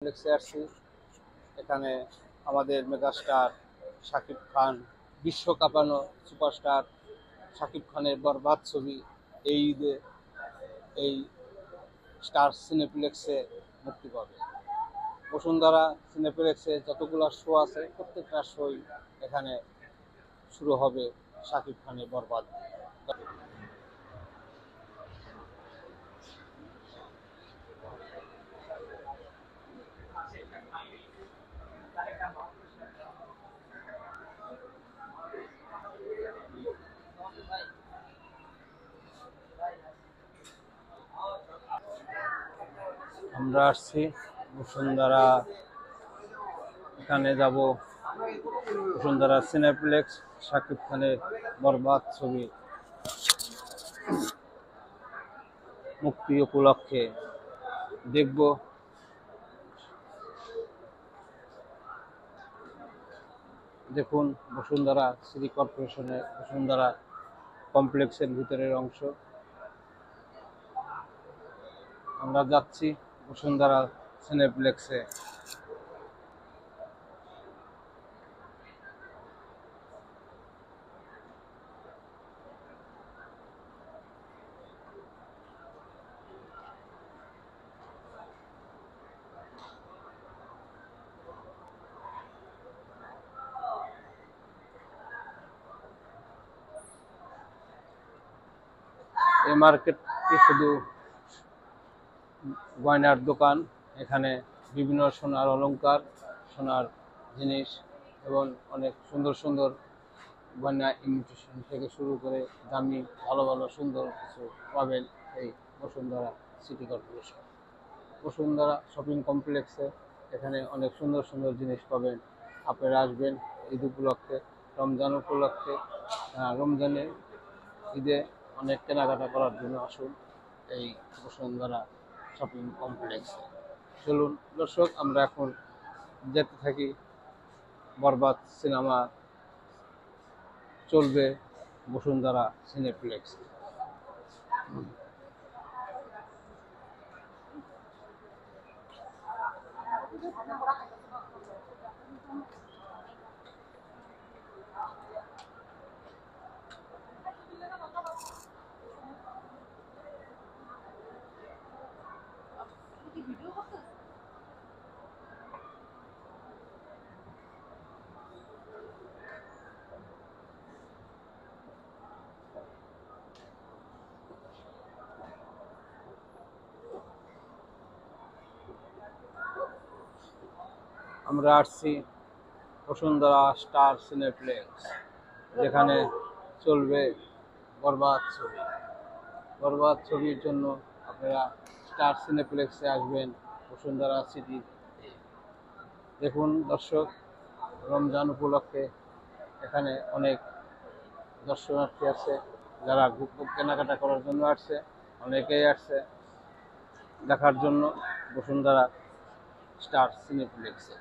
কমপ্লেক্সে আসছি। এখানে আমাদের মেগাস্টার শাকিব খান, বিশ্ব কাঁপানো সুপারস্টার শাকিব খানের বরবাদ ছবি এই ঈদে এই স্টার সিনেপ্লেক্সে মুক্তি পাবে। বসুন্ধরা সিনেপ্লেক্সে যতগুলো শো আছে প্রত্যেকটা শোই এখানে শুরু হবে শাকিব খানের বরবাদ। আমরা আসছি বসুন্ধরা, এখানে যাব বসুন্ধরা সিনেপ্লেক্স শাকিব খানের বরবাদ ছবি মুক্তি উপলক্ষে দেখব। দেখুন বসুন্ধরা সিটি কর্পোরেশনের বসুন্ধরা কমপ্লেক্সের ভিতরের অংশ। আমরা যাচ্ছি বসুন্ধরা সিনেপ্লেক্সে। এই মার্কেটটি শুধু গয়নার দোকান। এখানে বিভিন্ন সোনার অলংকার, সোনার জিনিস এবং অনেক সুন্দর সুন্দর গয়না ইমিটেশন থেকে শুরু করে দামি ভালো ভালো সুন্দর কিছু পাবেন এই Bashundhara city corporation. Bashundhara shopping কমপ্লেক্সে এখানে অনেক সুন্দর সুন্দর জিনিস পাবেন। আপনারা আসবেন ঈদ উপলক্ষে, রমজান উপলক্ষে। রমজানে ঈদে অনেক কেনাকাটা করার জন্য আসুন এই বসুন্ধরা শপিং কমপ্লেক্সে। চলুন দর্শক, আমরা এখন যেতে থাকি। বরবাদ সিনেমা চলবে বসুন্ধরা সিনেপ্লেক্স। আমরা আসছি বসুন্ধরা স্টার সিনেপ্লেক্স, যেখানে চলবে বরবাদ ছবি। বরবাদ ছবির জন্য আপনারা স্টার সিনেপ্লেক্সে আসবেন বসুন্ধরা সিটি। দেখুন দর্শক, রমজান উপলক্ষে এখানে অনেক দর্শনার্থী আছে, যারা কেনাকাটা করার জন্য আসছে। অনেকেই আসছে দেখার জন্য বসুন্ধরা স্টার সিনেপ্লেক্সে।